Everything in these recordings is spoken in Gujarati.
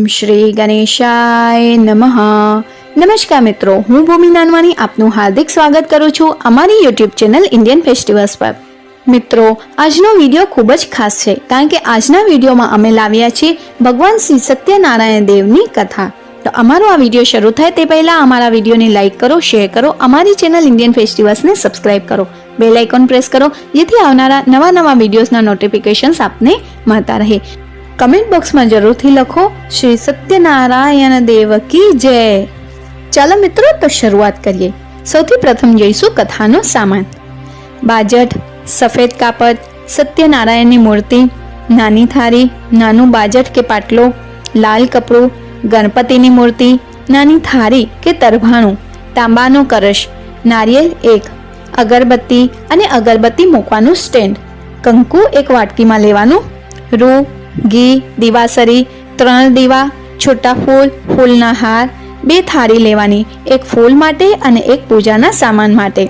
શ્રી ગણેશાય નમઃ। નમસ્કાર મિત્રો, હું ભૂમિ નાનવાની આપનું હાર્દિક સ્વાગત કરું છું અમારી યુટ્યુબ ચેનલ ઇન્ડિયન ફેસ્ટિવલ્સ પર। મિત્રો, આજનો વિડીયો ખૂબ જ ખાસ છે, કારણ કે આજના વિડીયોમાં અમે લાવ્યા છીએ ભગવાન શ્રી સત્યનારાયણ દેવની કથા। તો અમારો આ વિડીયો શરૂ થાય તે પહેલા અમારા વિડીયોને લાઈક કરો, શેર કરો, અમારી ચેનલ ઇન્ડિયન ફેસ્ટિવલ્સને સબસ્ક્રાઇબ કરો, બેલ આઇકોન પ્રેસ કરો, જેથી આવનારા નવા વિડીયોઝના નોટિફિકેશન્સ આપને મળતા રહે। કમેન્ટ બોક્સમાં જરૂરથી લખો શ્રી સત્યનારાયણ દેવ કી જય। ચાલો મિત્રો, તો શરૂઆત કરીએ। સૌથી પ્રથમ જોઈશું કથાનો સામાન। બાજટ, સફેદ કાપડ, સત્યનારાયણની મૂર્તિ, નાની થાળી, નાનું બાજટ કે પાટલો, લાલ કપડું, ગણપતિની મૂર્તિ, નાની થાળી કે તરભાણું, તાંબાનો કળશ, નારિયેળ 1, અગરબત્તી અને અગરબત્તી મૂકવાનું સ્ટેન્ડ, કંકુ એક વાટકીમાં લેવાનું, રૂ, ઘી, દીવાસરી, 3 દીવા, છોટા ફૂલ, ફૂલના હાર, 2 થાળી લેવાની, એક ફૂલ માટે અને એક પૂજાના સામાન માટે,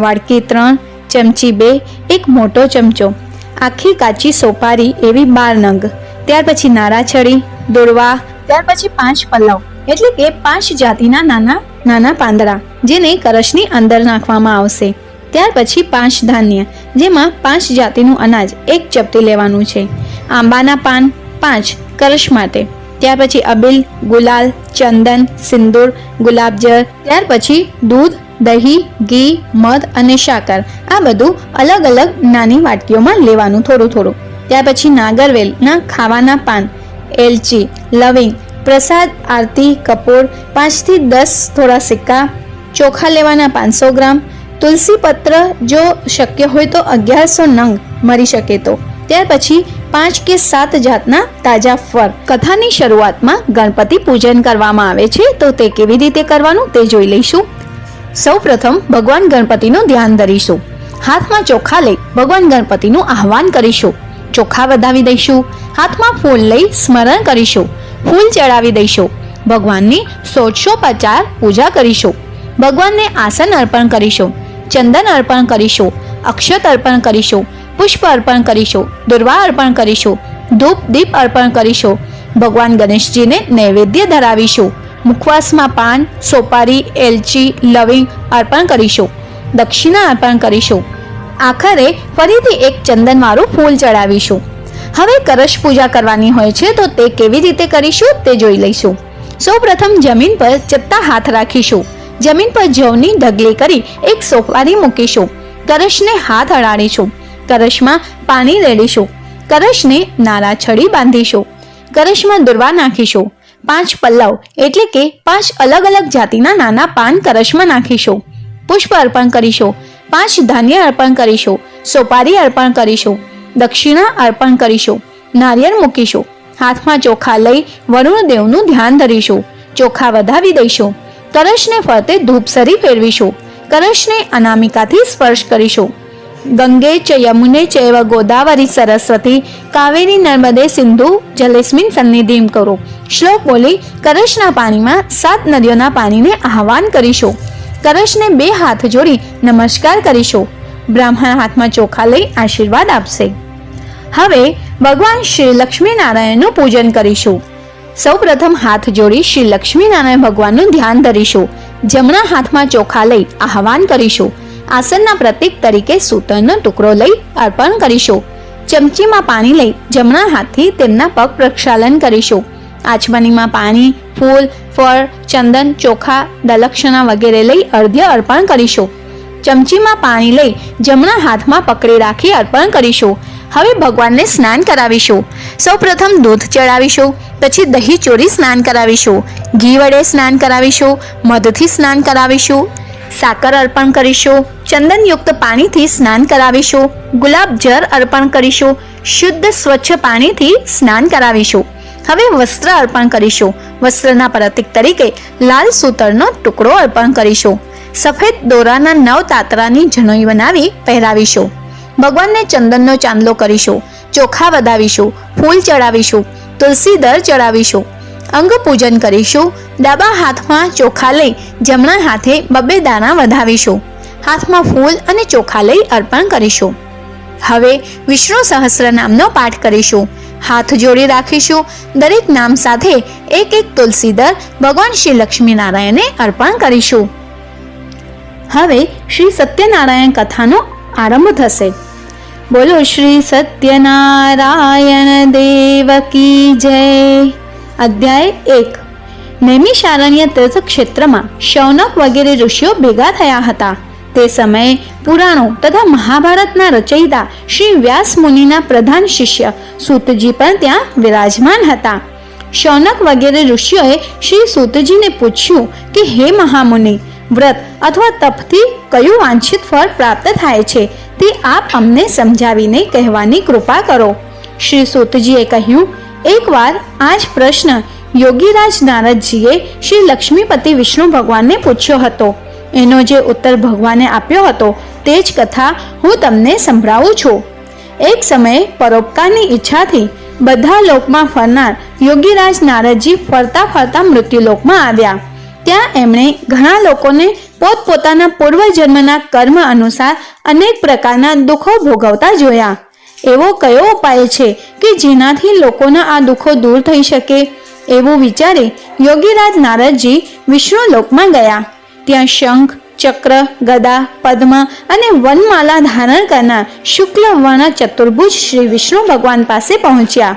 વાડકી 3, ચમચી 2, એક મોટો ચમચો, આખી કાચી સોપારી એવી 12 નંગ, ત્યાર પછી નારાછડી, દોરવા, ત્યાર પછી 5 પલ્લવ એટલે કે 5 જાતિના નાના પાંદડા, જેને કળશની અંદર નાખવામાં આવશે। ત્યાર પછી 5 ધાન્ય, જેમાં 5 જાતિનું અનાજ એક ચપટી લેવાનું છે, આંબાના પાન 5 કળશ માટે, ત્યાર પછી અબીલ, ગુલાલ, ચંદન, સિંદૂર, ગુલાબજળ, ત્યાર પછી દૂધ, દહીં, ઘી, મધ અને સાકર, આ બધું અલગ અલગ નાની વાટકીઓમાં લેવાનું થોડું। ત્યાર પછી નાગરવેલના ખાવાના પાન, એલચી, લવિંગ, પ્રસાદ, આરતી, કપૂર, 5 થી 10 થોડા સિક્કા, ચોખા લેવાના 500 ગ્રામ, તુલસી પત્ર જો શક્ય હોય તો 1100 નંગ મળી શકે તો, ત્યાર પછી 5 કે 7 જાતના તાજા ફળ। કથાની શરૂઆતમાં ગણપતિ પૂજન કરવામાં આવે છે, તો તે કેવી રીતે કરવાનું તે જોઈ લઈશું। સૌ પ્રથમ ભગવાન ગણપતિનું ધ્યાન ધરીશું। હાથમાં ચોખા લઈ ભગવાન ગણપતિનું આહવાન કરીશું, ચોખા વધાવી દઈશું, હાથમાં ફૂલ લઈ સ્મરણ કરીશું, ફૂલ ચડાવી દઈશું, ભગવાનની ષોડશોપચાર પૂજા કરીશું, ભગવાનને આસન અર્પણ કરીશું, ચંદન અર્પણ કરીશું, અક્ષત અર્પણ કરીશું, પુષ્પ અર્પણ કરીશું, દુર્વા અર્પણ કરીશું, ધૂપ દીપ અર્પણ કરીશું, ભગવાન ગણેશજીને નૈવેદ્ય ધરાવીશું, મુખવાસમાં પાન, સોપારી, એલચી, લવિંગ અર્પણ કરીશું, દક્ષિણા અર્પણ કરીશું, આખરે ફરીથી એક ચંદનવાળું ફૂલ ચડાવીશું। હવે કળશ પૂજા કરવાની હોય છે, તો તે કેવી રીતે કરીશું તે જોઈ લઈશું। સૌ પ્રથમ જમીન પર ચત્તા હાથ રાખીશું, જમીન પર જવની ઢગલી કરી એક સોપારી મૂકીશું, કળશને હાથ અડાડીશું, કળશમાં પાણી રેડીશું, કળશને નારાછડી બાંધીશું, કળશમાં દુર્વા નાખીશું, 5 પલ્લવ એટલે કે 5 અલગ અલગ જાતિના નાના પાન કળશમાં નાખીશું, પુષ્પ અર્પણ કરીશું, 5 ધાન્ય અર્પણ કરીશું, સોપારી અર્પણ કરીશું, દક્ષિણા અર્પણ કરીશું, નારિયેળ મૂકીશું, હાથમાં ચોખા લઈ વરુણ દેવનું ધ્યાન ધરીશું, ચોખા વધાવી દઈશું, કળશને ફરતે ધૂપસરી ફેરવીશું, કળશને અનામિકાથી સ્પર્શ કરીશું। ગંગે ચ યમુને ચૈવ ગોદાવરી સરસ્વતી કાવેરી નર્મદે સિંધુ જલેસ્મિન સન્નિધિમ કરો, શ્લોક બોલી કળશના પાણીમાં 7 નદીઓના પાણીને આહવાન કરીશું, કળશને 2 હાથ જોડી નમસ્કાર કરીશું, બ્રાહ્મણ હાથમાં ચોખા લઈ આશીર્વાદ આપશે। હવે ભગવાન શ્રી લક્ષ્મીનારાયણનું પૂજન કરીશું। સૌ પ્રથમ હાથ જોડી શ્રી લક્ષ્મીનારાયણ ભગવાનનું ધ્યાન ધરીશું, જમણા હાથમાં ચોખા લઈ આહવાન કરીશું, આસનના પ્રતીક તરીકે સૂતરનો ટુકડો લઈ અર્પણ કરીશું, ચમચીમાં પાણી લઈ જમણા હાથથી તેમના પગ પ્રક્ષાલન કરીશું, આચમનીમાં પાણી, ફૂલ, ફળ, ચંદન, ચોખા, દલક્ષણા વગેરે લઈ અર્ધ્ય અર્પણ કરીશું, ચમચીમાં પાણી લઈ જમણા હાથમાં પકડી રાખી અર્પણ કરીશું। હવે ભગવાનને સ્નાન કરાવીશું। સૌ પ્રથમ દૂધ ચડાવીશું, પછી દહીં ચોરી સ્નાન કરાવીશું, ઘી વડે સ્નાન કરાવીશું, મધથી સ્નાન કરાવીશું, સાકર અર્પણ કરીશું, ચંદનયુક્ત પાણીથી સ્નાન કરાવીશું, ગુલાબ જળ અર્પણ કરીશું, શુદ્ધ સ્વચ્છ પાણીથી સ્નાન કરાવીશું। હવે વસ્ત્ર અર્પણ કરીશું, વસ્ત્રના પ્રતીક તરીકે લાલ સૂતરનો ટુકડો અર્પણ કરીશું, સફેદ દોરાના 9 તાતરાની જનોઈ બનાવી પહેરાવીશું, ભગવાનને ચંદનનો ચાંદલો કરીશું, ચોખા વધાવીશું, ફૂલ ચડાવીશું, તુલસી દળ ચડાવીશું, અંગ પૂજન કરીશું, ડાબા હાથમાં ચોખા લઈ જમણા હાથે 2 દાણા વધાવીશું, હાથમાં ફૂલ અને ચોખા લઈ અર્પણ કરીશું। હવે વિષ્ણુ સહસ્ર નામનો પાઠ કરીશું। હાથ જોડી રાખીશું. દરેક નામ સાથે એક એક તુલસીદર ભગવાન શ્રી લક્ષ્મીનારાયણને અર્પણ કરીશું. હવે શ્રી સત્યનારાયણ કથાનો આરંભ થશે. બોલો શ્રી સત્યનારાયણ દેવ કી જય. અધ્યાય 1. નૈમિષારણ્ય તીર્થ ક્ષેત્રમાં શૌનક વગેરે ઋષિઓ ભેગા થયા હતા. તે સમયે પુરાણો તથા મહાભારતના રચયિતા શ્રી વ્યાસ મુનિના પ્રધાન શિષ્ય સૂતજી પણ ત્યાં વિરાજમાન હતા. શૌનક વગેરે ઋષિઓએ શ્રી સૂતજીને પૂછ્યું કે હે મહામુનિ, વ્રત અથવા તપથી કયું વાંછિત ફળ પ્રાપ્ત થાય છે તે આપ અમને સમજાવીને કહેવાની કૃપા કરો. શ્રી સૂતજીએ કહ્યું, એકવાર આ જ પ્રશ્ન યોગીરાજ નારદજીએ શ્રી લક્ષ્મીપતિ વિષ્ણુ ભગવાનને પૂછ્યો હતો. એનો જે ઉત્તર ભગવાને આપ્યો હતો તે જ કથા હું તમને સંભળાવું છું. એક સમયે પરોપકારની ઈચ્છાથી બધા લોકમાં ફરનાર યોગીરાજ નારદજી ફરતા ફરતા મૃત્યુલોકમાં આવ્યા. ત્યાં એમણે ઘણા લોકોને પોતપોતાના પૂર્વજન્મના કર્મ અનુસાર અનેક પ્રકારના દુઃખો ભોગવતા જોયા. એવો કયો ઉપાય છે કે જેનાથી લોકોના આ દુઃખો દૂર થઈ શકે? એવું વિચારી યોગીરાજ નારદજી વિષ્ણુ લોકમાં ગયા. ત્યાં શંખ, ચક્ર, ગદા, પદ્મ અને વનમાલા ધારણ કરનાર શુક્લ વર્ણ ચતુર્ભુજ શ્રી વિષ્ણુ ભગવાન પાસે પહોંચ્યા.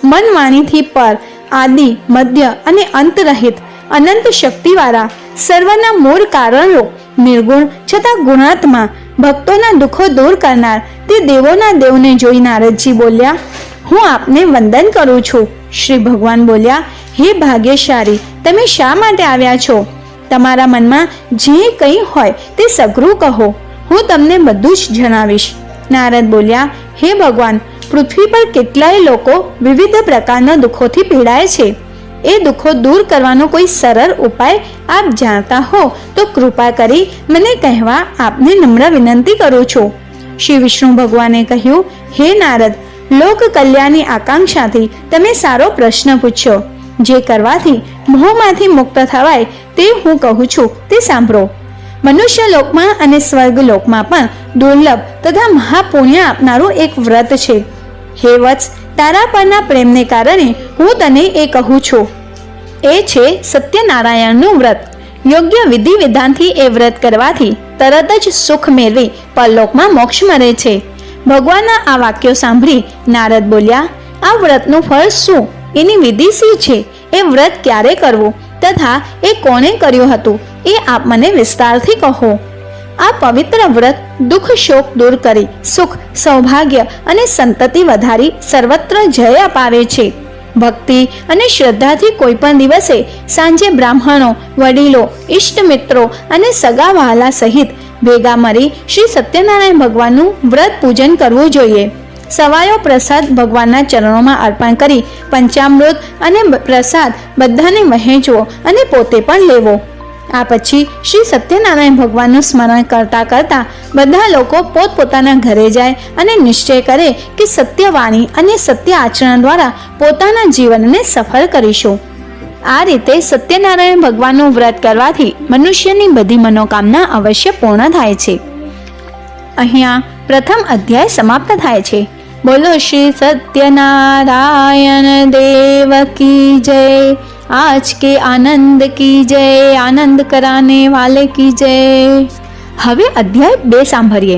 મન વાણીથી પર, આદિ, મધ્ય અને અંત રહિત અનંત શક્તિવાળા સર્વના મૂળ કારણો, નિર્ગુણ છતાં ગુણાત્મા, ભક્તોના દુઃખો દૂર કરનાર તે દેવોના દેવને જોઈ નારદજી બોલ્યા, હું આપને વંદન કરું છું. શ્રી ભગવાન બોલ્યા, હે ભાગ્યશાળી, તમે શા માટે આવ્યા છો? તમારા મનમાં જે કંઈ હોય તે સઘળું કહો, હું તમને બધું જ જણાવીશ. નારદ બોલ્યા, હે ભગવાન, પૃથ્વી પર કેટલાય લોકો વિવિધ પ્રકારના દુઃખોથી પીડાય છે. એ દુઃખો દૂર કરવાનો કોઈ સરળ ઉપાય આપ જાણતા હો તો કૃપા કરી મને કહેવા આપને નમ્ર વિનંતી કરું છું. શ્રી વિષ્ણુ ભગવાને કહ્યું, હે નારદ, લોક કલ્યાણની આકાંક્ષાથી તમે સારો પ્રશ્ન પૂછ્યો. જે કરવાથી મોહમાંથી મુક્ત થવાય તે હું કહું છું તે સાંભળો. મનુષ્ય લોકમાં અને સ્વર્ગ લોકમાં પણ દુર્લભ તથા મહાપુણ્ય આપનારું એક વ્રત છે. હે વત્સ, તારા પરના પ્રેમને કારણે હું તને એ કહું છું. એ છે સત્યનારાયણનું વ્રત. યોગ્ય વિધિ વિધાનથી એ વ્રત કરવાથી તરત જ સુખ મેળવી પરલોકમાં મોક્ષ મળે છે. ભગવાનના આ વાક્યો સાંભળી નારદ બોલ્યા, આ વ્રતનું ફળ શું? એની વિધિ શી છે? એ વ્રત ક્યારે કરવું તથા એ કોણે કર્યું હતું એ આપ મને વિસ્તારથી કહો. આ પવિત્ર વ્રત દુઃખ શોક દૂર કરી સુખ, સૌભાગ્ય અને સંતતિ વધારી સર્વત્ર જય અપાવે છે. ભક્તિ અને શ્રદ્ધાથી કોઈ પણ દિવસે સાંજે બ્રાહ્મણો, વડીલો, ઇષ્ટ મિત્રો અને સગા વહાલા સહિત ભેગા મળી શ્રી સત્યનારાયણ ભગવાનનું વ્રત પૂજન કરવું જોઈએ. સવાયો પ્રસાદ ભગવાનના ચરણોમાં અર્પણ કરી પંચામૃત અને પ્રસાદ બધાને વહેંચવો અને પોતે પણ લેવો. આ પછી શ્રી સત્યનારાયણ ભગવાનનું સ્મરણ કરતા કરતા બધા લોકો પોતપોતાના ઘરે જાય અને નિશ્ચય કરે કે સત્યવાણી અને સત્ય આચરણ દ્વારા પોતાના જીવનને સફળ કરીશું. આ રીતે સત્યનારાયણ ભગવાનનું વ્રત કરવાથી મનુષ્યની બધી મનોકામના અવશ્ય પૂર્ણ થાય છે. અહીંયા પ્રથમ અધ્યાય સમાપ્ત થાય છે. બોલો શ્રી સત્યનારાયણ દેવ કી જય. आज के आनंद की जय, आनंद कराने वाले की जय. હવે અધ્યાય 2 સાંભળીએ.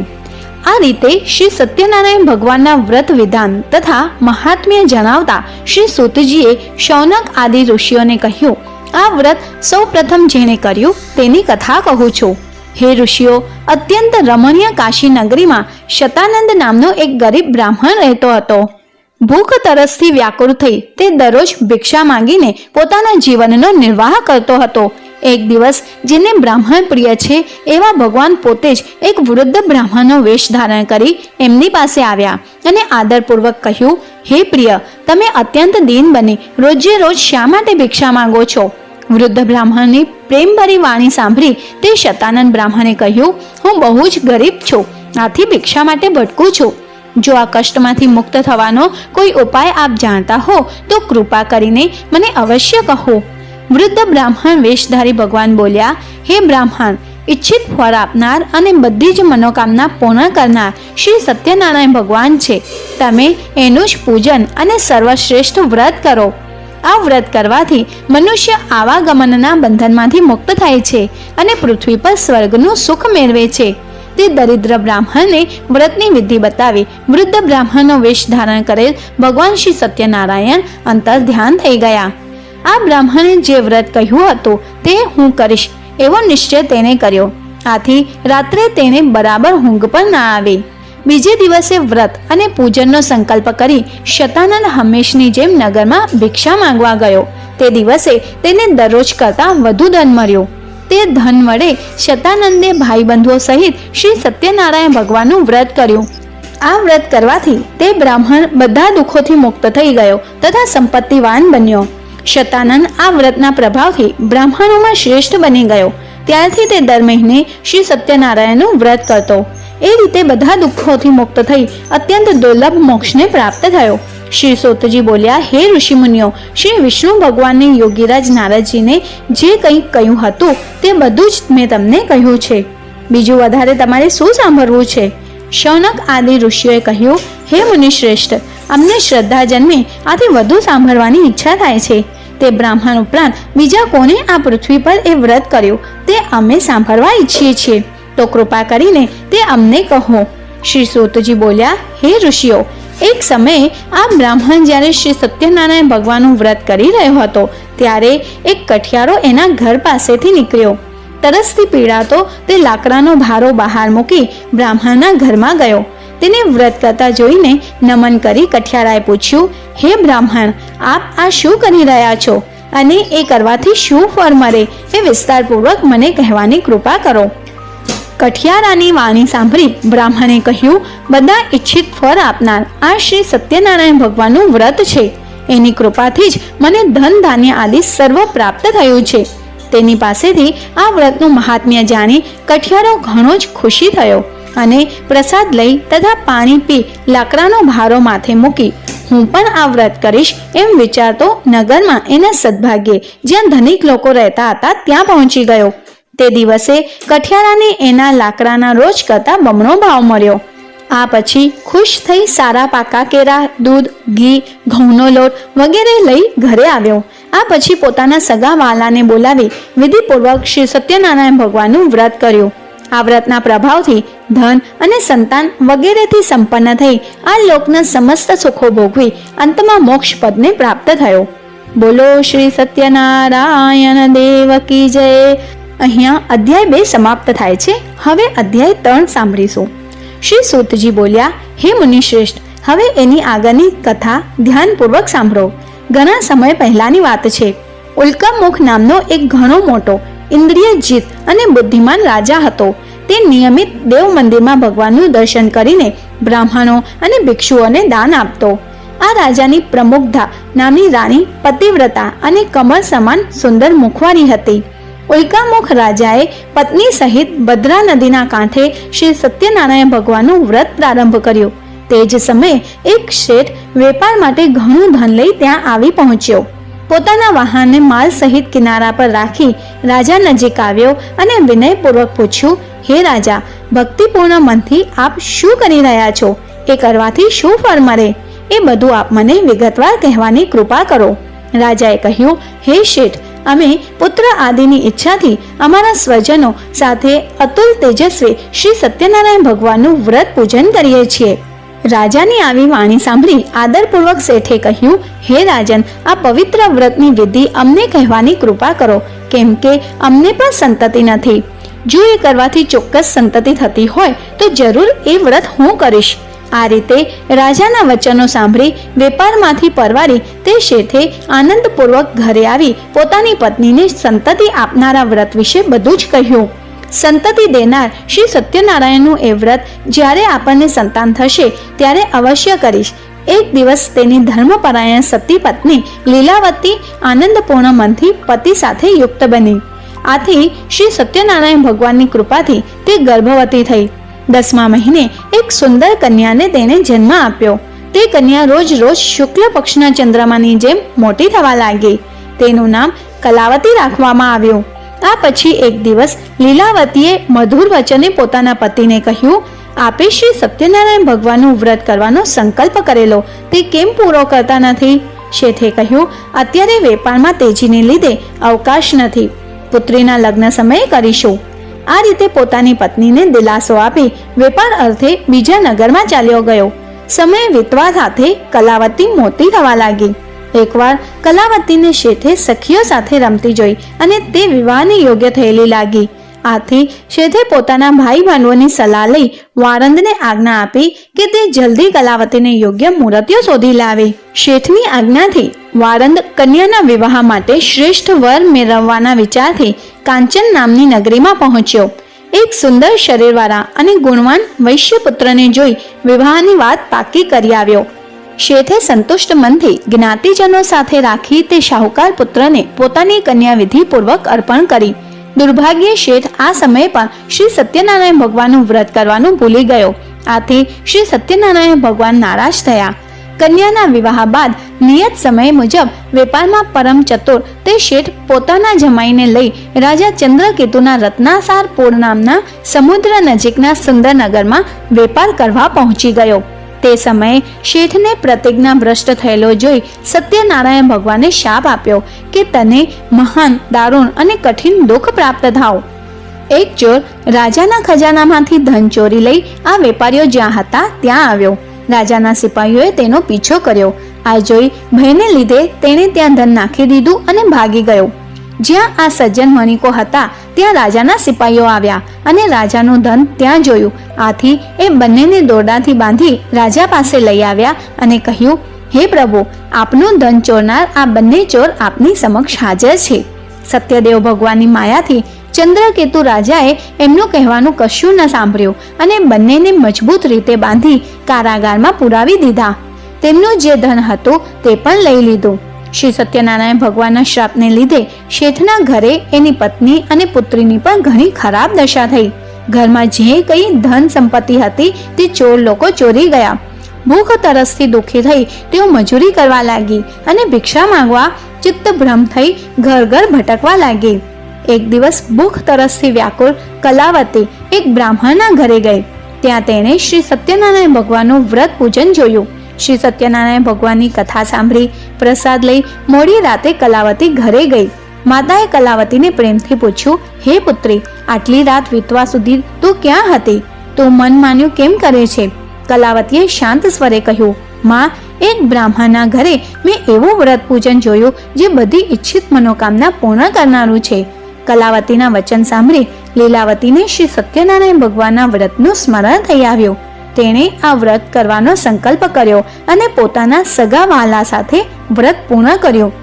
આ રીતે શ્રી સત્યનારાયણ ભગવાનના વ્રત વિધાન તથા મહાત્મ્ય જણાવતા શ્રી સૂતજીએ શૌનક આદિ ઋષિઓને કહ્યું, આ વ્રત સૌ પ્રથમ જેણે કર્યું તેની કથા કહું છું. હે ઋષિઓ, અત્યંત રમણીય કાશી નગરીમાં શતાનંદ નામનો એક ગરીબ બ્રાહ્મણ રહેતો હતો. ભૂખ તરસથી વ્યાકુળ થઈ તે દરરોજ ભિક્ષા માંગીને પોતાના જીવનનો નિર્વાહ કરતો હતો. એક દિવસ જેને બ્રાહ્મણ પ્રિય છે એવા ભગવાન પોતે જ એક વૃદ્ધ બ્રાહ્મણનો વેશ ધારણ કરી એમની પાસે આવ્યા અને આદરપૂર્વક કહ્યું, હે પ્રિય, તમે અત્યંત દીન બની રોજે રોજ શા માટે ભિક્ષા માંગો છો? વૃદ્ધ બ્રાહ્મણની પ્રેમભરી વાણી સાંભળી તે શતાનંદ બ્રાહ્મણે કહ્યું, હું બહુ જ ગરીબ છું, આથી ભિક્ષા માટે ભટકું છું. જો આ કષ્ટમાંથી મુક્ત થવાનો કોઈ ઉપાય આપ જાણતા હો તો કૃપા કરીને મને અવશ્ય કહો. વૃદ્ધ બ્રાહ્મણ વેશધારી ભગવાન બોલ્યા, હે બ્રાહ્મણ, ઈચ્છિત ફળ આપનાર અને બધી જ મનોકામના પૂર્ણ કરનાર શ્રી સત્યનારાયણ ભગવાન છે. તમે એનું જ પૂજન અને સર્વશ્રેષ્ઠ વ્રત કરો. આ વ્રત કરવાથી મનુષ્ય આવાગમનના બંધનમાંથી મુક્ત થાય છે અને પૃથ્વી પર સ્વર્ગનું સુખ મેળવે છે. તે દરિદ્ર બ્રાહ્મણને વ્રતની વિધિ બતાવી વૃદ્ધ બ્રાહ્મણનો વેશ ધારણ કરેલ ભગવાન શ્રી સત્યનારાયણ અંતર ધ્યાન થઈ ગયા. આ બ્રાહ્મણે જે વ્રત કહ્યું હતું તે હું કરીશ એવો નિશ્ચય તેને કર્યો. આથી રાત્રે તેને બરાબર ઊંઘ પણ ના આવી. બીજે દિવસે વ્રત અને પૂજનનો સંકલ્પ કરી શતાનંદ હંમેશની જેમ નગરમાં ભિક્ષા માંગવા ગયો. તે દિવસે તેને દરરોજ કરતાં વધુ ધન મળ્યું. તે ધન વડે શતાનંદે ભાઈબંધુઓ સહિત શ્રી સત્યનારાયણ ભગવાનનું વ્રત કર્યું. આ વ્રત કરવાથી તે બ્રાહ્મણ બધા દુઃખોથી મુક્ત થઈ ગયો તથા સંપત્તિવાન બન્યો. શતાનંદ આ વ્રતના પ્રભાવથી બ્રાહ્મણોમાં શ્રેષ્ઠ બની ગયો. ત્યારથી તે દર મહિને શ્રી સત્યનારાયણનું વ્રત કરતો. એ રીતે બધા દુઃખોથી મુક્ત થઈ અત્યંત દુર્લભ મોક્ષને પ્રાપ્ત થયો. શ્રી સૂતજી બોલ્યા, હે ઋષિમુનિઓ, શ્રી વિષ્ણુ ભગવાનને યોગીરાજ નારદજીને જે કંઈક કહ્યું હતું તે બધું જ મેં તમને કહ્યું છે. બીજું વધારે તમારે શું સાંભળવું છે? શૌનક આદિ ઋષિઓએ કહ્યું, હે મુનિશ્રેષ્ઠ, અમને શ્રદ્ધા જન્મે આથી વધુ સાંભળવાની ઈચ્છા થાય છે. તે બ્રાહ્મણ ઉપરાંત બીજા કોને આ પૃથ્વી પર એ વ્રત કર્યું તે અમે સાંભળવા ઈચ્છીએ છીએ, તો કૃપા કરીને તે અમને કહો. શ્રી સૂતજી બોલ્યા, હે ઋષિઓ, એક સમયે આ બ્રાહ્મણ જ્યારે શ્રી સત્યનારાયણ ભગવાનનું વ્રત કરી રહ્યો હતો ત્યારે એક કઠિયારો એના ઘર પાસેથી નીકળ્યો. તરસથી પીડાતો તે લાકડાનો ભારો બહાર મૂકી બ્રાહ્મણના ઘરમાં ગયો. તેને વ્રત કરતા જોઈને નમન કરી કઠિયારાએ પૂછ્યું, હે બ્રાહ્મણ, આપ આ શું કરી રહ્યા છો અને એ કરવાથી શું ફળ મળે એ વિસ્તારપૂર્વક મને કહેવાની કૃપા કરો. કઠિયારાની વાણી સાંભળી બ્રાહ્મણે કહ્યું, બધા ઈચ્છિત ફળ આપનાર આ શ્રી સત્યનારાયણ ભગવાનનું વ્રત છે. એની કૃપાથી જ મને ધન ધાન્ય આદિ સર્વ પ્રાપ્ત થયું છે. તેની પાસેથી આ વ્રતનું મહાત્મ્ય જાણી કઠિયારો ઘણો જ ખુશી થયો અને પ્રસાદ લઈ તથા પાણી પી લાકડાનો ભારો માથે મૂકી હું પણ આ વ્રત કરીશ એમ વિચારતો નગરમાં એના સદભાગ્યે જ્યાં ધનિક લોકો રહેતા હતા ત્યાં પહોંચી ગયો. તે દિવસે કઠિયારાને એના લાકડાના રોજ કરતા બમણો ભાવ મળ્યો. આ પછી ખુશ થઈ સારા પાકા કેરા, દૂધ, ઘી, ઘઉંનો લોટ વગેરે લઈ ઘરે આવ્યો. આ પછી પોતાના સગા વાલાને બોલાવી વિધિપૂર્વક શ્રી સત્યનારાયણ ભગવાનનું વ્રત કર્યું. આ વ્રતના પ્રભાવથી ધન અને સંતાન વગેરેથી સંપન્ન થઈ આ લોકના સમસ્ત સુખો ભોગવી અંતમાં મોક્ષ પદને પ્રાપ્ત થયો. બોલો શ્રી સત્યનારાયણ દેવ કી જય. અહીંયા અધ્યાય 2 સમાપ્ત થાય છે. હવે અધ્યાય 3 સાંભળીશું. શ્રી સૂતજી બોલ્યા, હે મુનિશ્રેષ્ઠ, હવે એની આગળની કથા ધ્યાનપૂર્વક સાંભળો. ઘણા સમય પહેલાની વાત છે. ઉલ્કામુખ નામનો એક ઘણો મોટો ઇન્દ્રિય જીત અને બુદ્ધિમાન રાજા હતો. તે નિયમિત દેવ મંદિરમાં ભગવાનનું દર્શન કરીને બ્રાહ્મણો અને ભિક્ષુઓને દાન આપતો. આ રાજાની પ્રમુગ્ધા નામની રાણી પતિવ્રતા અને કમળ સમાન સુંદર મુખવારી હતી. ઉલ્કામુખ રાજાએ પત્ની સહિત ભદ્રા નદીના કાંઠે શ્રી સત્યનારાયણ ભગવાનનું વ્રત પ્રારંભ કર્યું. તે જ સમયે એક શેઠ વેપાર માટે ઘણું ધન લઈ ત્યાં આવી પહોંચ્યો. પોતાના વાહનને માલ સહિત કિનારા પર રાખી રાજા નજીક આવ્યો અને વિનયપૂર્વક પૂછ્યું, હે રાજા, ભક્તિપૂર્ણ મનથી આપ શું કરી રહ્યા છો? એ કરવાથી શું ફળ મળે? એ બધું આપ મને વિગતવાર કહેવાની કૃપા કરો. રાજાએ કહ્યું, હે શેઠ, અમે પુત્ર આદિની ઈચ્છાથી અમારા સ્વજનો સાથે અતુલ તેજસ્વી શ્રી સત્યનારાયણ ભગવાનનું વ્રત પૂજન કરીએ છીએ. રાજાની આવી વાણી સાંભળી આદરપૂર્વક શેઠે કહ્યું, હે રાજન, આ પવિત્ર વ્રતની વિધિ અમને કહેવાની કૃપા કરો, કેમ કે અમને પણ સંતતિ નથી. જો એ કરવાથી ચોક્કસ સંતતિ થતી હોય તો જરૂર એ વ્રત હું કરીશ. આ રીતે રાજાના વચનો સાંભળી વેપારમાંથી પરવારી તે શેઠે આનંદપૂર્વક ઘરે આવી પોતાની પત્નીને સંતતિ આપનારા વ્રત વિશે બધું જ કહ્યું. સંતતિ દેનાર શ્રી સત્યનારાયણનું એ વ્રત જ્યારે આપણને સંતાન થશે ત્યારે અવશ્ય કરીશ. એક દિવસ તેની ધર્મપરાયણ સતી પત્ની લીલાવતી આનંદપૂર્ણ મનથી પતિ સાથે યુક્ત બની. આથી શ્રી સત્યનારાયણ ભગવાનની કૃપાથી તે ગર્ભવતી થઈ. 10મા મહિને એક સુંદર કન્યાને તેને જન્મ આપ્યો. તે કન્યા રોજ રોજ શુક્લ પક્ષના ચંદ્રમાની જેમ મોટી થવા લાગી. તેનું નામ કલાવતી રાખવામાં આવ્યું. આ પછી એક દિવસ લીલાવતીએ મધુર વચને પોતાના પતિને કહ્યું, આપે શ્રી સત્યનારાયણ ભગવાનનું વ્રત કરવાનો સંકલ્પ કરેલો તે કેમ પૂરો કરતા નથી? શેઠે કહ્યું, અત્યારે વેપારમાં તેજીને લીધે અવકાશ નથી, પુત્રીના લગ્ન સમયે કરીશું. આ રીતે પોતાની પત્નીને દિલાસો આપી વેપાર અર્થે બીજા નગરમાં ચાલ્યો ગયો. સમય વીતવા સાથે કલાવતી મોટી થવા લાગી. એકવાર કલાવતીને શેઠે સખીઓ સાથે રમતી જોઈ અને તે વિવાહની યોગ્ય થયેલી લાગી. આથી શેઠે પોતાના ભાઈ ભાંડવોની સલાહ લઈ વારંદને આજ્ઞા આપી કે તે જલ્દી કલાવતીને યોગ્ય મૂર્તિઓ શોધી લાવે. શેઠની આજ્ઞાથી વારંદ કન્યાના વિવાહ માટે શ્રેષ્ઠ વર મેળવવાના વિચારથી કાંચન નામની નગરીમાં પહોંચ્યો. એક સુંદર શરીરવાળા અને ગુણવાન વૈશ્યપુત્રને જોઈ વિવાહની વાત પાકી કરી આવ્યો. શેઠે સંતુષ્ટ મનથી જ્ઞાતિજનો સાથે રાખી તે શાહુકાર પુત્રને પોતાની કન્યા વિધિપૂર્વક અર્પણ કરી. દુર્ભાગ્યે શેઠ આ સમયે પણ શ્રી સત્યનારાયણ ભગવાનનું વ્રત કરવાનું ભૂલી ગયો. આથી શ્રી સત્યનારાયણ ભગવાન નારાજ થયા. કન્યાના વિવાહ બાદ નિયત સમય મુજબ વેપારમાં પરમ ચતુર તે શેઠ પોતાના જમાઈને લઈ રાજા ચંદ્રકેતુના રત્નાસારપુર નામના સમુદ્ર નજીકના સુંદરનગરમાં વેપાર કરવા પહોંચી ગયો. તે સમયે શેઠને પ્રતિજ્ઞા ભ્રષ્ટ થયેલો જોઈ સત્યનારાયણ ભગવાને શાપ આપ્યો કે તને મહાન, દારૂણ અને કઠિન દુઃખ પ્રાપ્ત થાવ. એક ચોર રાજાના ખજાનામાંથી ધન ચોરી લઈ આ વેપારીઓ જ્યાં હતા ત્યાં આવ્યો. રાજાના સિપાહીઓએ તેનો પીછો કર્યો. આ જોઈ ભયને લીધે તેણે ત્યાં ધન નાખી દીધું અને ભાગી ગયો. જ્યાં આ સજ્જન વણિકો હતા ત્યાં રાજાના સિપાહીઓ આવ્યા અને રાજાનું ધન ત્યાં જોયું. આથી એ બંનેને દોરડાથી બાંધી રાજા પાસે લઈ આવ્યા અને કહ્યું, હે પ્રભુ, આપનું ધન ચોરનાર આ બંને ચોર આપની સમક્ષ હાજર છે. સત્યદેવ ભગવાનની માયાથી ચંદ્રકેતુ રાજાએ એમનું કહેવાનું કશું ન સાંભળ્યું અને બંનેને મજબૂત રીતે બાંધી કારાગારમાં પુરાવી દીધા. તેમનું જે ધન હતું તે પણ લઈ લીધું. શ્રી સત્યનારાયણ ભગવાનના શ્રાપને લીધે શેઠના ઘરે એની પત્ની અને પુત્રીની પણ ઘણી ખરાબ દશા થઈ. ઘરમાં જે કંઈ ધન સંપત્તિ હતી તે ચોર લોકો ચોરી ગયા. ભૂખ તરસથી દુઃખી થઈ તેઓ મજૂરી કરવા લાગી અને ભિક્ષા માંગવા ચિત્તભ્રમ થઈ ઘર ઘર ભટકવા લાગી. એક દિવસ ભૂખ તરસથી વ્યાકુળ કલાવતી એક બ્રાહ્મણના ઘરે ગઈ. ત્યાં તેણે શ્રી સત્યનારાયણ ભગવાનનું વ્રત પૂજન જોયું. શ્રી સત્યનારાયણ ભગવાનની કથા સાંભળી પ્રસાદ લઈ મોડી રાતે કલાવતી ઘરે ગઈ. માતાએ કલાવતીને પ્રેમથી પૂછ્યું, હે પુત્રી, આટલી રાત વીતવા સુધી તું ક્યાં હતી? તું મન માન્યું કેમ કરે છે? કલાવતીએ શાંત સ્વરે કહ્યું, માં, એક બ્રાહ્મણના ઘરે મેં એવું વ્રત પૂજન જોયું જે બધી ઈચ્છિત મનોકામના પૂર્ણ કરનારું છે. કલાવતીના વચન સાંભળી લીલાવતીને શ્રી સત્યનારાયણ ભગવાનના વ્રતનું સ્મરણ થઈ આવ્યું. તેણે આ વ્રત કરવાનો સંકલ્પ કર્યો અને પોતાના સગા વહાલા સાથે વ્રત પૂર્ણ કર્યું.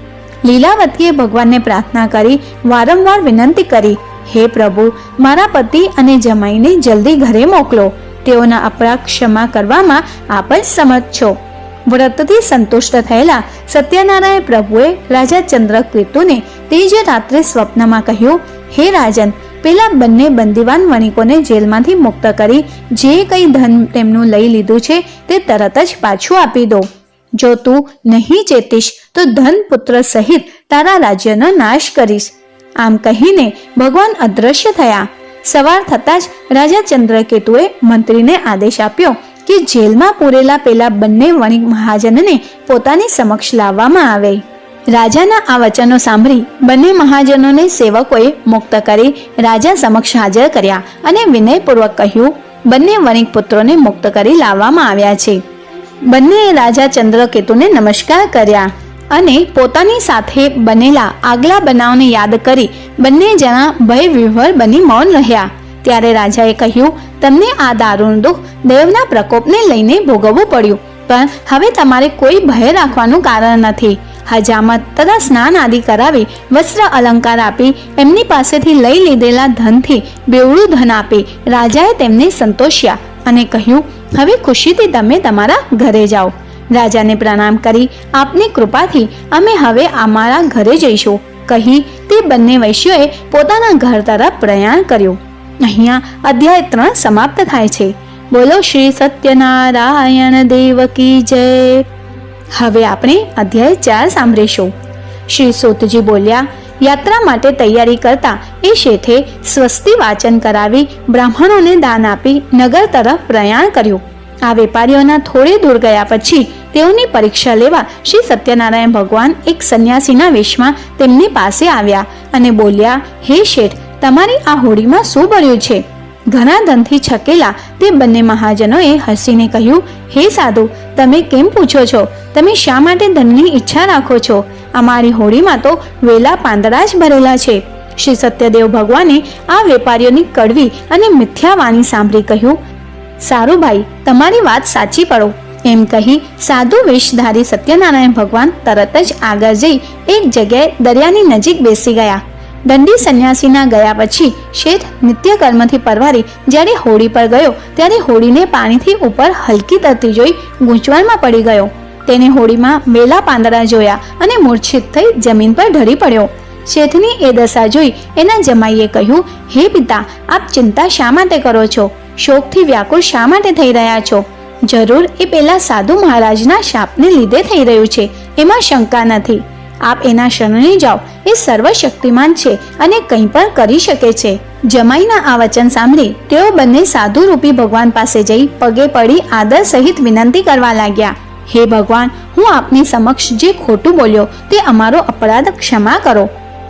લીલાવતીએ ભગવાનને પ્રાર્થના કરી વારંવાર વિનંતી કરી, હે પ્રભુ, મારા પતિ અને જમાઈને જલ્દી ઘરે મોકલો. તેઓના અપરાધ ક્ષમા કરવામાં આપ જ સમર્થ છો. વ્રતથી સંતુષ્ટ થયેલા સત્યનારાયણ પ્રભુએ રાજા ચંદ્રકેતુને તે જ રાત્રે સ્વપ્નમાં કહ્યું, હે રાજન, પેલા બંને બંદીવાન વણિકોને જેલમાંથી મુક્ત કરી જે કંઈ ધન તેમનું લઈ લીધું છે તે તરત જ પાછું આપી દો. જો તું નહીં ચેતીશ તો ધન પુત્ર સહિત તારા રાજ્યનો નાશ કરીશ. આમ કહીને ભગવાન અદ્રશ્ય થયા. સવાર થતાં જ રાજા ચંદ્રકેતુએ મંત્રીને આદેશ આપ્યો કે જેલમાં પૂરેલા પેલા બંને વણિક મહાજનને પોતાની સમક્ષ લાવવામાં આવે. રાજાના આ વચનો સાંભળી બંને મહાજનોને સેવકોએ મુક્ત કરી રાજા સમક્ષ હાજર કર્યા અને વિનયપૂર્વક કહ્યું, બંને વણિક પુત્રોને મુક્ત કરી લાવવામાં આવ્યા છે. બંનેએ રાજા ચંદ્રકેતુને નમસ્કાર કર્યા અને પોતાની સાથે બનેલા આગલા બનાવને યાદ કરી બંને જણા ભય વિહ્વલ બની મૌન રહ્યા. ત્યારે રાજાએ કહ્યું, તમને આ દારૂણ દુઃખ દેવના પ્રકોપને લઈને ભોગવવું પડ્યું, પણ હવે તમારે કોઈ ભય રાખવાનું કારણ નથી. હજામત તથા સ્નાન આદિ કરાવી વસ્ત્ર અલંકાર આપી એમની પાસેથી લઈ લીધેલા ધનથી બેવડું ધન આપી રાજાએ તેમને સંતોષ્યા અને કહ્યું, હવે ખુશીથી તમે તમારા ઘરે જાઓ. રાજાને પ્રણામ કરી આપની કૃપાથી અમે હવે અમારા ઘરે જઈશું કહી તે બંને વૈશ્યોએ પોતાના ઘર તરફ પ્રયાણ કર્યું. અહીંયા અધ્યાય 3 સમાપ્ત થાય છે. બોલો શ્રી સત્યનારાયણ દેવ કી જય. હવે આપણે અધ્યાય 4 સાંભળીશું. શ્રી સૂતજી બોલ્યા, યાત્રા માટે તૈયારી કરતા એ શેઠે સ્વસ્તિ વાચન કરાવી બ્રાહ્મણોને દાન આપી નગર તરફ પ્રયાણ કર્યું. આ વેપારીઓના થોડે દૂર ગયા પછી તેઓની પરીક્ષા લેવા શ્રી સત્યનારાયણ ભગવાન એક સંન્યાસીના વેશમાં તેમની પાસે આવ્યા અને બોલ્યા, હે શેઠ, તમારી આ હોડીમાં શું ભર્યું છે? ઘણા ધનથી છકેલા તે બંને મહાજનોએ હસીને કહ્યું, હે સાધુ, તમે કેમ પૂછો છો? તમે શા માટે ધનની ઈચ્છા રાખો છો? અમારી હોડીમાં તો વેલા પાંદડા જ ભરેલા છે. શ્રી સત્યદેવ ભગવાને આ વેપારીઓની કડવી અને મિથ્યા વાણી સાંભળી કહ્યું, સારું ભાઈ, તમારી વાત સાચી પડો. એમ કહી સાધુ વેશધારી સત્યનારાયણ ભગવાન તરત જ આગળ જઈ એક જગ્યાએ દરિયાની નજીક બેસી ગયા. દંડી સંન્યાસીના ગયા પછી શેઠ નિત્ય કર્મથી પરવારી જ્યારે હોડી પર ગયો ત્યારે હોડીને પાણીથી ઉપર હલકી તરતી જોઈ ગૂંચવણમાં પડી ગયો. તેને હોડીમાં વેલા પાંદડા જોયા અને મૂર્છિત થઈ જમીન પર ઢળી પડ્યો. શેઠની એ દશા જોઈ એના જમાઈએ કહ્યું, હે પિતા, આપ ચિંતા શા માટે કરો છો? શોકથી વ્યાકુળ શા માટે થઈ રહ્યા છો? જરૂર એ પેલા સાધુ મહારાજના શાપને લીધે થઈ રહ્યું છે, એમાં શંકા નથી. આપ એના શરણે જાઓ, એ સર્વશક્તિમાન છે અને કંઈ પણ કરી શકે છે. જમાઈના આ વચન સાંભળી તેઓ બંને સાધુ રૂપી ભગવાન પાસે જઈ પગે પડી આદર સહિત વિનંતી કરવા લાગ્યા, હે ભગવાન, હું આપની સમક્ષ જે ખોટું બોલ્યો તે અમારો અપરાધ ક્ષમા કરો.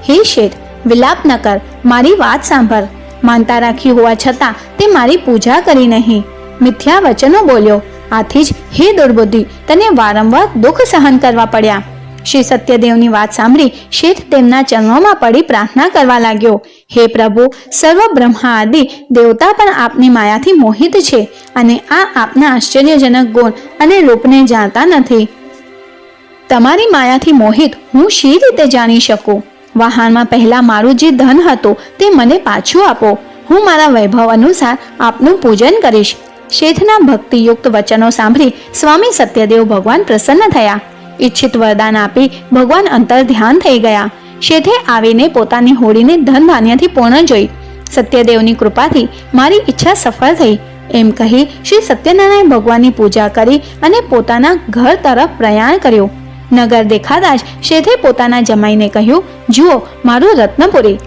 હે શેઠ, વિલાપ ન કર, મારી વાત સાંભળ. માનતા રાખી હોવા છતાં તે મારી પૂજા કરી નહીં, મિથ્યા વચનો બોલ્યો. આથી જ હે દુર્બુદ્ધિ, તને વારંવાર દુઃખ સહન કરવા પડ્યા. શ્રી સત્યદેવની વાત સાંભળી શેઠ તેમના ચરણોમાં પડી પ્રાર્થના કરવા લાગ્યો, હે પ્રભુ, સર્વ બ્રહ્મા આદિ દેવતા પણ આપની માયાથી મોહિત છે અને આ આપના આશ્ચર્યજનક ગુણ અને રૂપને જાણતા નથી. તમારી માયાથી મોહિત હું શી રીતે જાણી શકું? વાહનમાં પહેલા મારું જે ધન હતું તે મને પાછું આપો. હું મારા વૈભવ અનુસાર આપનું પૂજન કરીશ. શેઠના ભક્તિયુક્ત વચનો સાંભળી સ્વામી સત્યદેવ ભગવાન પ્રસન્ન થયા. ઈચ્છિત વરદાન આપી ભગવાન અંતર ધ્યાન થઈ ગયા. શેઠે આવીને પોતાની હોડીને ધન ધાન્યથી પૂર્ણ જોઈ. સત્યદેવની કૃપાથી મારી ઈચ્છા સફળ થઈ એમ કહી શ્રી સત્યનારાયણ ભગવાનની પૂજા કરી અને પોતાના ઘર તરફ પ્રયાણ કર્યું. નગર દેખાતા જ શેઠે પોતાના જમાઈને કહ્યું, જુઓ મારું રત્નપુરી,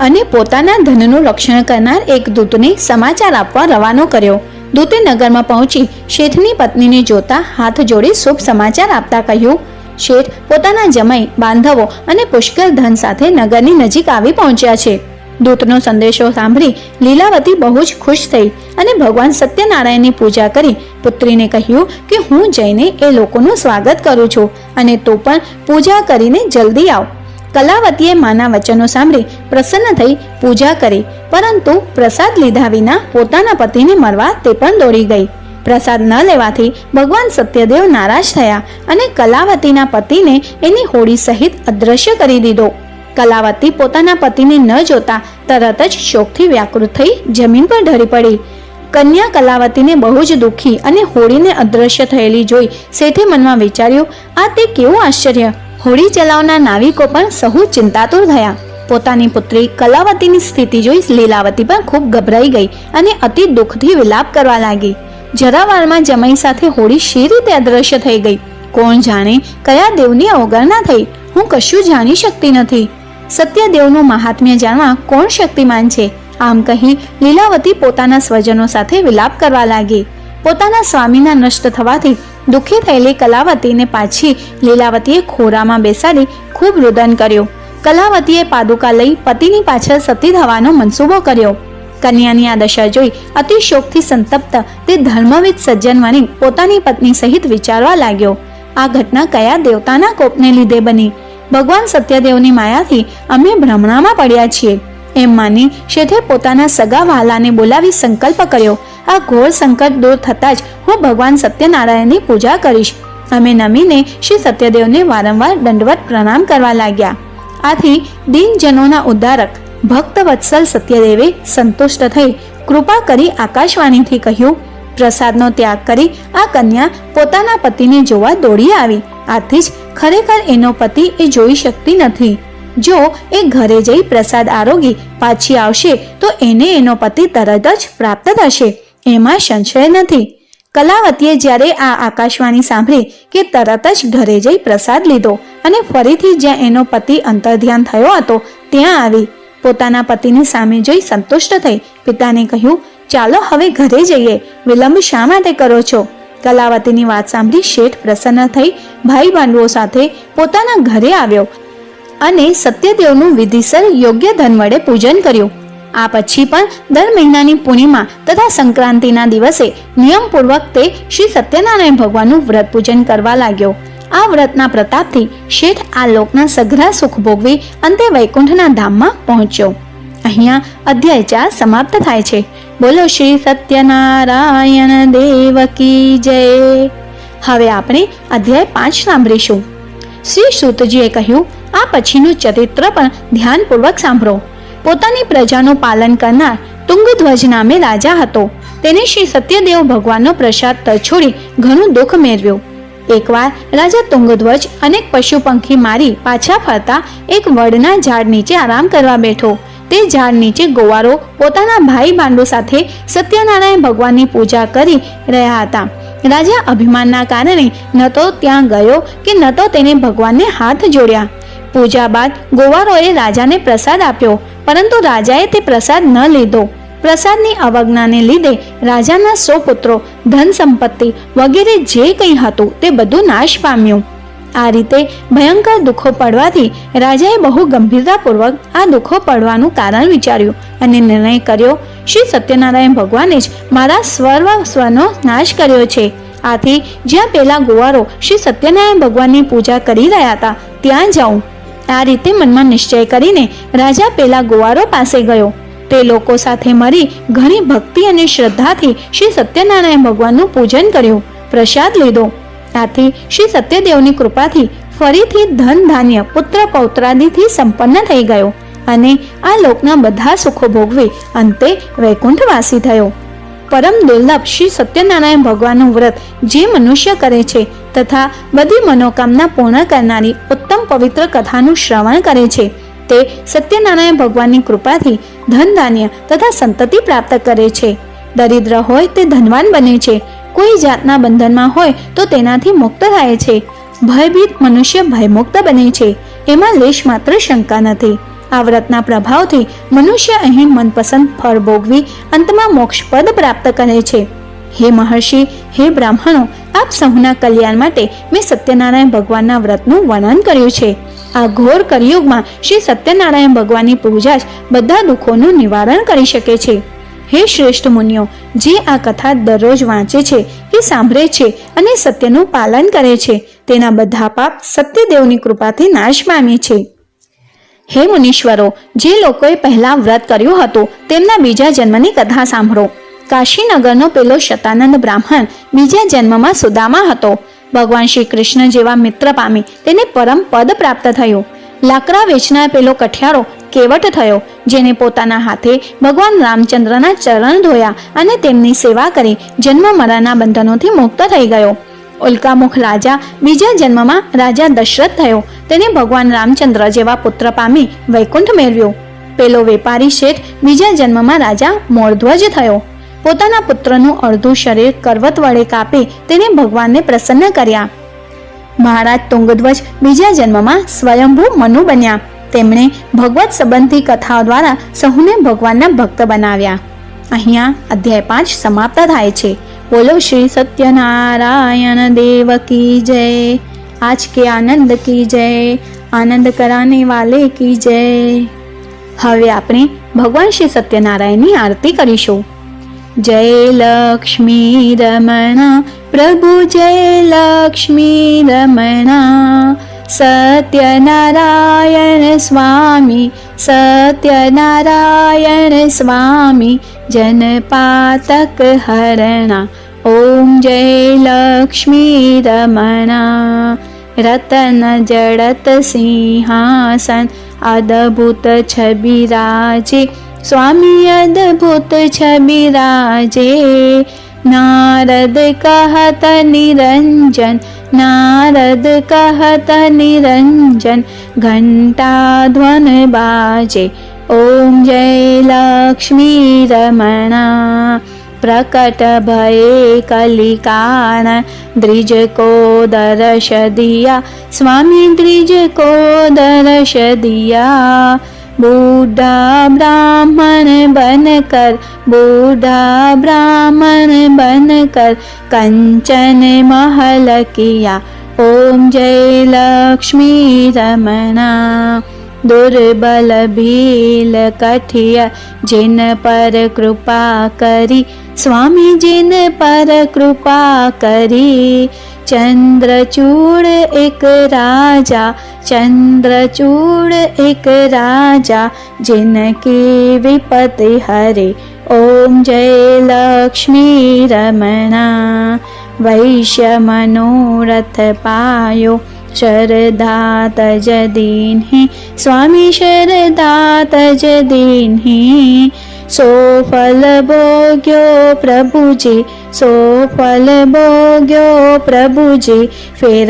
અને પોતાના ધનનું રક્ષણ કરનાર એક દૂતને સમાચાર આપવા રવાનો કર્યો. દૂતે નગરમાં પહોંચી શેઠની પત્નીને જોતા હાથ જોડી શુભ સમાચાર આપતા કહ્યું, શેઠ પોતાના જમાઈ, બાંધવો અને પુષ્કળ ધન સાથે નગરની નજીક આવી પહોંચ્યા છે. દૂતનો સંદેશો સાંભળી લીલાવતી બહુ જ ખુશ થઈ અને ભગવાન સત્યનારાયણની પૂજા કરી પુત્રીને કહ્યું કે હું જઈને એ લોકોનું સ્વાગત કરું છું અને તું પણ પૂજા કરીને જલ્દી આવ. કલાવતીએ માના વચનો સાંભળી પ્રસન્ન થઈ પૂજા કરી, પરંતુ પ્રસાદ લીધા વિના પોતાના પતિને મળવા તે પણ દોડી ગઈ. પ્રસાદ ન લેવાથી ભગવાન સત્યદેવ નારાજ થયા અને કલાવતીના પતિને એની હોડી સહિત અદ્રશ્ય કરી દીધો. કલાવતી પોતાના પતિને ન જોતા તરત જ શોકથી વ્યાકૃત થઈ જમીન પર ઢળી પડી. કન્યા કલાવતીને બહુ જ દુઃખી અને હોડીને અદ્રશ્ય થયેલી જોઈ શેઠે મનમાં વિચાર્યું, આ તે કેવું આશ્ચર્ય! હોડી ચલાવનાર નાવિકો પણ સહુ ચિંતાતુર થયા. પોતાની પુત્રી કલાવતીની સ્થિતિ જોઈ લીલાવતી પણ ખૂબ ગભરાઈ ગઈ અને અતિ દુઃખથી વિલાપ કરવા લાગી. જરાવારમાં જમાઈ સાથે હોડી શી રીતે અદ્રશ્ય થઈ ગઈ? કોણ જાણે કયા દેવની અવગણના થઈ? હું કશું જાણી શકતી નથી. સત્યદેવનું મહાત્મ્ય જાણવા કોણ શક્તિમાન છે? આમ કહી લીલાવતી પોતાના સ્વજનો સાથે વિલાપ કરવા લાગી. પોતાના સ્વામીના નષ્ટ થવાથી દુઃખી થયેલી કલાવતીને પાછી લીલાવતીએ ખોરામાં બેસાડી ખૂબ રુદન કર્યું. કલાવતીએ પાદુકા લઈ પતિની પાછળ સતી થવાનો મનસૂબો કર્યો. કન્યાની આ દશા જોઈ અતિ શોકથી સંતપ્ત તે ધર્મવિદ સજ્જન વણી પોતાની પત્ની સહિત વિચારવા લાગ્યો, આ ઘટના કયા દેવતાના કોપને લીધે બની? ભગવાન સત્યદેવની માયાથી અમે ભ્રમણામાં પડ્યા છીએ એમ માની શેઠે પોતાના સગા વહાલાને બોલાવી સંકલ્પ કર્યો, આ ઘોર સંકટ દૂર થતાં જ હું ભગવાન સત્યનારાયણની પૂજા કરીશ. અમે નમીને શ્રી સત્યદેવને વારંવાર દંડવત પ્રણામ કરવા લાગ્યા. આથી દીનજનોના ઉદ્ધારક ભક્ત વત્સલ સત્યદેવે સંતુષ્ટ થઈ કૃપા કરી આકાશવાણીથી કહ્યું, પ્રસાદનો ત્યાગ કરી આ કન્યા પોતાના પતિને જોવા દોડી આવી. આથી જ ખરેખર એનો પતિ એ જોઈ શકતી નથી. જો એ ઘરે જઈ પ્રસાદ આરોગી પાછી આવશે તો એને એનો પતિ તરત જ પ્રાપ્ત થશે, એમાં સંશય નથી. કલાવતીએ જ્યારે આ આકાશવાણી સાંભળી કે તરત જ ઘરે જઈ પ્રસાદ લીધો અને ફરીથી જ્યાં એનો પતિ અંતર્ધ્યાન થયો હતો ત્યાં આવી. પોતાના પતિની સામે જોઈ સંતુષ્ટ થઈ પિતાને કહ્યું, ચાલો હવે ઘરે જઈએ, વિલંબ શા માટે કરો છો? કલાવતીની વાત સાંભળી શેઠ પ્રસન્ન થઈ ભાઈ ભાંડુઓ સાથે પોતાના ઘરે આવ્યો અને સત્યદેવનું વિધિસર યોગ્ય ધન વડે પૂજન કર્યું. આ પછી પણ દર મહિનાની પૂર્ણિમા તથા સંક્રાંતિના દિવસે નિયમપૂર્વક તે શ્રી સત્યનારાયણ ભગવાનનું વ્રત પૂજન કરવા લાગ્યો. આ વ્રતના પ્રતાપથી શેઠ આ લોકના સઘળા સુખ ભોગવી અંતે વૈકુંઠના ધામમાં પહોંચ્યો. અહીંયા અધ્યાય 4 સમાપ્ત થાય છે. બોલો શ્રી સત્યનારાયણ દેવ કી જય. હવે આપણે અધ્યાય 5 સાંભળીશું. શ્રી સૂતજીએ કહ્યું, આ પછીનું ચરિત્ર પણ ધ્યાનપૂર્વક સાંભળો. પોતાની પ્રજાનું પાલન કરનાર તુંગધ્વજ નામે રાજા હતો. તેને શ્રી સત્યદેવ ભગવાનનો પ્રસાદ તરછોડી ઘણું દુઃખ મેળવ્યું. એકવાર રાજા તુંગધ્વજ અનેક પશુ પંખી મારી પાછા ફરતા એક વડના ઝાડ નીચે આરામ કરવા બેઠો. તે ઝાડ નીચે ગોવારો પોતાના ભાઈ ભાંડુ સાથે સત્યનારાયણ ભગવાનની પૂજા કરી રહ્યા હતા. રાજા અભિમાનના કારણે ન તો ત્યાં ગયો કે ન તો તેને ભગવાનને હાથ જોડ્યા. પૂજા બાદ ગોવારોએ રાજાને પ્રસાદ આપ્યો, પરંતુ રાજાએ તે પ્રસાદ ન લીધો. પ્રસાદની અવજ્ઞાને લીધે રાજાના 100 પુત્રો, ધન સંપત્તિ વગેરે જે કંઈ હતું તે બધું નાશ પામ્યું. આ રીતે ભયંકર દુઃખો પડવાથી રાજાએ બહુ ગંભીરતાપૂર્વક આ દુઃખો પડવાનું કારણ વિચાર્યું અને નિર્ણય કર્યો, શ્રી સત્યનારાયણ ભગવાને જ મારા સર્વસ્વનો નાશ કર્યો છે. આથી જ્યાં પેલા ગોવારો શ્રી સત્યનારાયણ ભગવાનની પૂજા કરી રહ્યા હતા ત્યાં જાઉં. આ રીતે મનમાં નિશ્ચય કરીને રાજા પેલા ગોવારો પાસે ગયો. તે લોકો સાથે મળી ઘણી ભક્તિ અને શ્રદ્ધાથી શ્રી સત્યનારાયણ ભગવાનનું પૂજન કર્યું, પ્રસાદ લીધો. આથી શ્રી સત્યદેવની કૃપાથી ફરીથી ધન ધાન્ય પુત્ર પૌત્રાદિથી સંપન્ન થઈ ગયો અને આ લોકના બધા સુખો ભોગવી અંતે વૈકુંઠવાસી થયો. પરમ દુર્લભ શ્રી સત્યનારાયણ ભગવાનનું વ્રત જે મનુષ્ય કરે છે તથા બધી મનોકામના પૂર્ણ કરનારી ઉત્તમ પવિત્ર કથાનું શ્રવણ કરે છે તે સત્યનારાયણ ભગવાનની કૃપાથી ધન ધાન્ય તથા સંતતિ પ્રાપ્ત કરે છે. દરિદ્ર હોય તે ધનવાન બને છે, કોઈ જાતના બંધનમાં હોય તો તેનાથી મુક્ત થાય છે. ભયભીત મનુષ્ય ભયમુક્ત બને છે, એમાં લેશ માત્ર શંકા નથી. આ વ્રતના પ્રભાવથી મનુષ્ય અહીં મનપસંદ ફળ ભોગવી અંતમાં મોક્ષપદ પ્રાપ્ત કરે છે. હે મહર્ષિ, હે બ્રાહ્મણો, આપ સૌના કલ્યાણ માટે મેં સત્યનારાયણ ભગવાનના વ્રતનું વર્ણન કર્યું છે. આ ઘોર કલિયુગમાં શ્રી સત્યનારાયણ ભગવાનની પૂજા જ બધા દુઃખોનું નિવારણ કરી શકે છે. હે શ્રેષ્ઠ મુનિઓ, જે આ કથા દરરોજ વાંચે છે, એ સાંભળે છે અને સત્યનું પાલન કરે છે, તેના બધા પાપ સત્યદેવની કૃપાથી નાશ પામે છે. હે મુનીશ્વરો, જે લોકોએ પહેલા વ્રત કર્યું હતું તેમના બીજા જન્મની કથા સાંભળો. કાશીનગરનો પેલો શતાનંદ બ્રાહ્મણ બીજા જન્મમાં સુદામા હતો. ભગવાન શ્રી કૃષ્ણ જેવા મિત્ર પામી તેને પરમ પદ પ્રાપ્ત થયું. લાકડા વેચનાર પેલો કઠિયારો કેવટ થયો, જેને પોતાના હાથે ભગવાન રામચંદ્રના ચરણ ધોયા અને તેમની સેવા કરી જન્મ મરણના બંધનોથી મુક્ત થઈ ગયો. ઉલ્કામુખ રાજા બીજા જન્મમાં રાજા દશરથ થયો. તેને ભગવાન રામચંદ્ર જેવા પુત્ર પામી વૈકુંઠ મેળવ્યો. પેલો વેપારી શેઠ બીજા જન્મમાં રાજા મોરધ્વજ થયો. પોતાના પુત્રનું અડધું શરીર કરવત વડે કાપી તેને ભગવાનને પ્રસન્ન કર્યા. મહારાજ તુંગધ્વજ બીજા જન્મમાં સ્વયંભૂ મનુ બન્યા. તેમણે ભગવત સંબંધી કથાઓ દ્વારા સૌને ભગવાનના ભક્ત બનાવ્યા. અહીંયા અધ્યાય 5 સમાપ્ત થાય છે. બોલો શ્રી સત્યનારાયણ દેવ કી જય. આજ કે આનંદ કી જય, આનંદ કરાને વાલે કી જય. હવે આપણે ભગવાન શ્રી સત્યનારાયણની આરતી કરીશું. જય લક્ષ્મી રમણ પ્રભુ, જય લક્ષ્મી રમણ. સત્યનારાયણ સ્વામી, સત્યનારાયણ સ્વામી, જનપાતક હરણા. ઓમ જય લક્ષ્મી રમણા. રતન જડત સિંહાસન અદભુત છબી રાજે, સ્વામી અદભુત છબી રાજે. નારદ કહત નિરંજન, નારદ કહત નિરંજન, ઘંટા ધ્વન બાજે. ઓમ જય લક્ષ્મી રમણા. प्रकट भये कलिकान द्विज को दर्श दिया, स्वामी द्विज को दर्श दिया। बूढ़ा ब्राह्मण बनकर, बूढ़ा ब्राह्मण बनकर कंचन महल किया। ओम जय लक्ष्मी रमणा। दुर्बल भील कठिया जिन पर कृपा करी, स्वामी जिन पर कृपा करी। चंद्रचूड़ एक राजा, चंद्रचूड़ एक राजा जिनकी विपत्ति हरे। ओम जय लक्ष्मी रमणा। वैश्य मनोरथ पायो, शरदा तज दीन्हि, स्वामी शरदा तज दीन्हि। सो फल भोग्यो प्रभु जी, सो फल भोग्यो प्रभु जी, फिर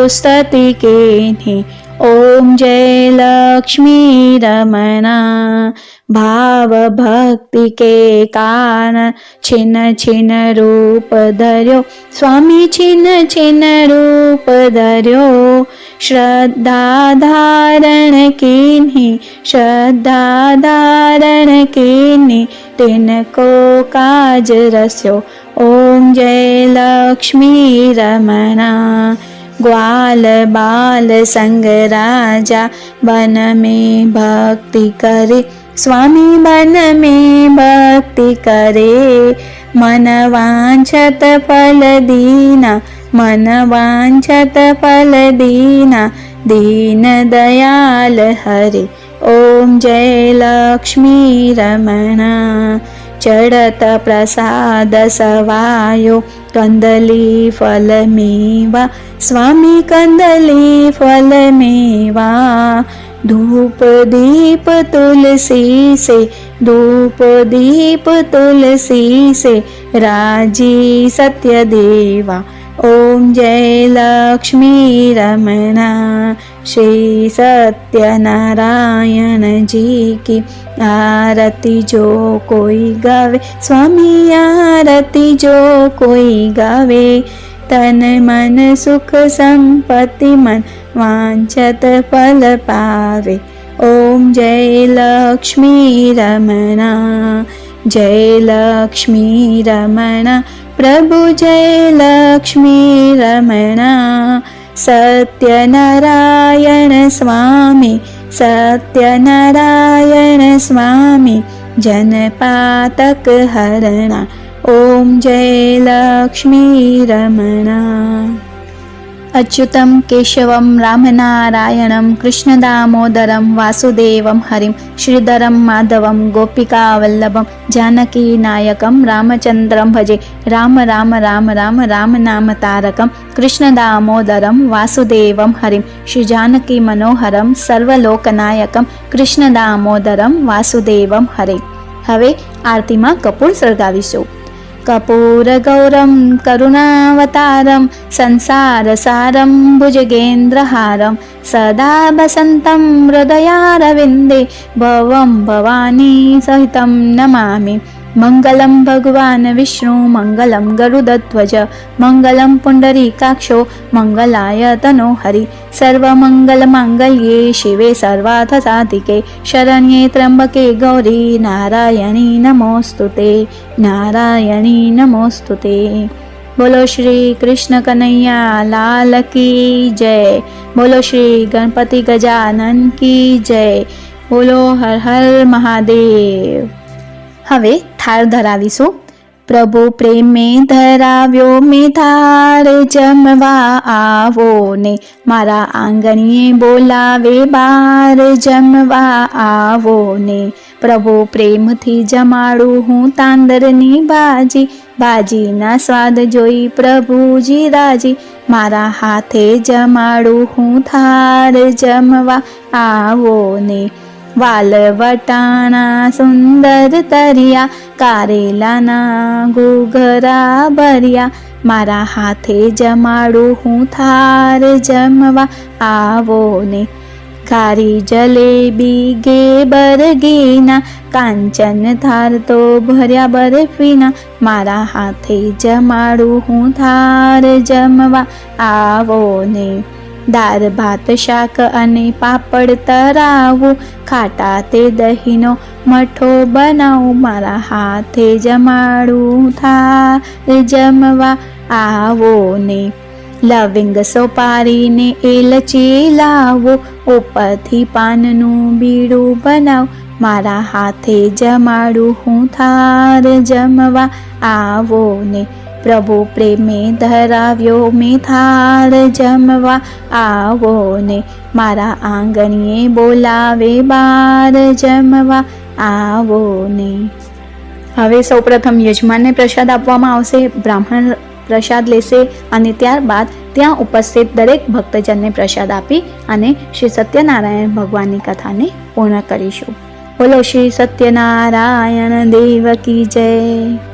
स्तुति केन्हि। ओम जय लक्ष्मी रमणा। भाव भक्ति के कारण छिन छिन रूप धर्यो, स्वामी छिन छिन रूप धर्यो। श्रद्धा धारण कीन्हि, श्रद्धा धारण कीन्हि, तिनको काज रस्यो। ओम जय लक्ष्मी रमणा। ग्वाल बाल संग राजा वन में भक्ति करे, स्वामी वन में भक्ति करे। मन वांछत फल दीना, मन वांछत फल दीना, दीन दयाल हरे। ओम जय लक्ष्मी रमणा। चढ़त प्रसाद सवायो, कंदली फल मेवा, स्वामी कंदली फल मेवा। धूप दीप तुलसी से, धूप दीप तुलसी से, राजी सत्य देवा। ओम जय लक्ष्मी रमणा। श्री सत्यनारायण जी की आरती जो कोई गावे, स्वामी आरती जो कोई गावे। तन मन सुख संपत्ति मन वांछत फल पावे। ओम जय लक्ष्मी रमणा। जय लक्ष्मी रमणा, प्रभु जय लक्ष्मी रमणा। सत्यनारायण स्वामी, सत्यनारायण स्वामी, जनपातक हरणा। ओम जय लक्ष्मी रमणा। अच्युतं केशवं रामनारायणं कृष्णदामोदरं वासुदेवं हरिं श्रीधरं माधवं गोपिकावल्लभं जानकीनायकं रामचन्द्रं भजे। राम राम राम राम राम नाम तारकं कृष्णदामोदरं वासुदेवं हरिं श्रीजानकी मनोहरं सर्वलोकनायकं कृष्णदामोदरं वासुदेवं हरे। હવે આરતીમાં કપૂર સળગાવીશું। कपूरगौरं करुणावतारं संसारसारं भुजगेन्द्रहारं सदा वसन्तं हृदयारविन्दे भवं भवानी सहितं नमामि। मंगलम भगवान विष्णु मंगलम गरुडध्वज मंगलम पुंडरीकाक्षो मंगलाय तनो हरि। सर्वमंगल मांगल्ये शिवे सर्वार्थ साधिके शरण्ये त्र्यंबके गौरी नारायणी नमोस्तुते नारायणी नमोस्तुते। बोलो श्री कृष्ण कन्हैया लाल की जय। बोलो श्री गणपति गजानन की जय। बोलो हर हर महादेव। હવે થાળ ધરાવીશું। પ્રભુ પ્રેમે ધરાવ્યો મેં થાળ જમવા આવો ને મારા આંગણીએ બોલાવે બાર જમવા આવો ને। પ્રભુ પ્રેમથી જમાડું હું તાંદરની ભાજી ભાજીના સ્વાદ જોઈ પ્રભુજી રાજી। મારા હાથે જમાડું હું થાળ જમવા આવો ને। વાલ વટાણા સુંદર તરિયા કારેલાના ઘૂઘરા ભર્યા મારા હાથે જમાડું હું થાળ જમવા આવો ને। ખારી જલેબી ગેબર ઘીના, કાંચન થાર તો ભર્યા બરફીના, મારા હાથે જમાડું હું થાર જમવા આવો ને. દાળ ભાત શાક અને પાપડ તરાવું, ખાટા તે દહીંનો મઠો બનાવું, મારા હાથે જમાડું થાર જમવા આવો ને. લવિંગ સોપારીને એલચી લાવો, ઉપરથી પાનનું બીડું બનાવ, મારા હાથે જમાડું હું થાર જમવા આવો ને. પ્રભુ પ્રેમે ધરાવ્યો મેં થાર જમવા આવો ને, મારા આંગણીએ બોલાવે બાર જમવા આવો ને. હવે સૌપ્રથમ યજમાનને પ્રસાદ આપવામાં આવશે. બ્રાહ્મણ પ્રસાદ લેશે અને ત્યારબાદ ત્યાં ઉપસ્થિત દરેક ભક્તજનને પ્રસાદ આપી અને શ્રી સત્યનારાયણ ભગવાનની કથાને પૂર્ણ કરીશું. બોલો શ્રી સત્યનારાયણ દેવ કી જય.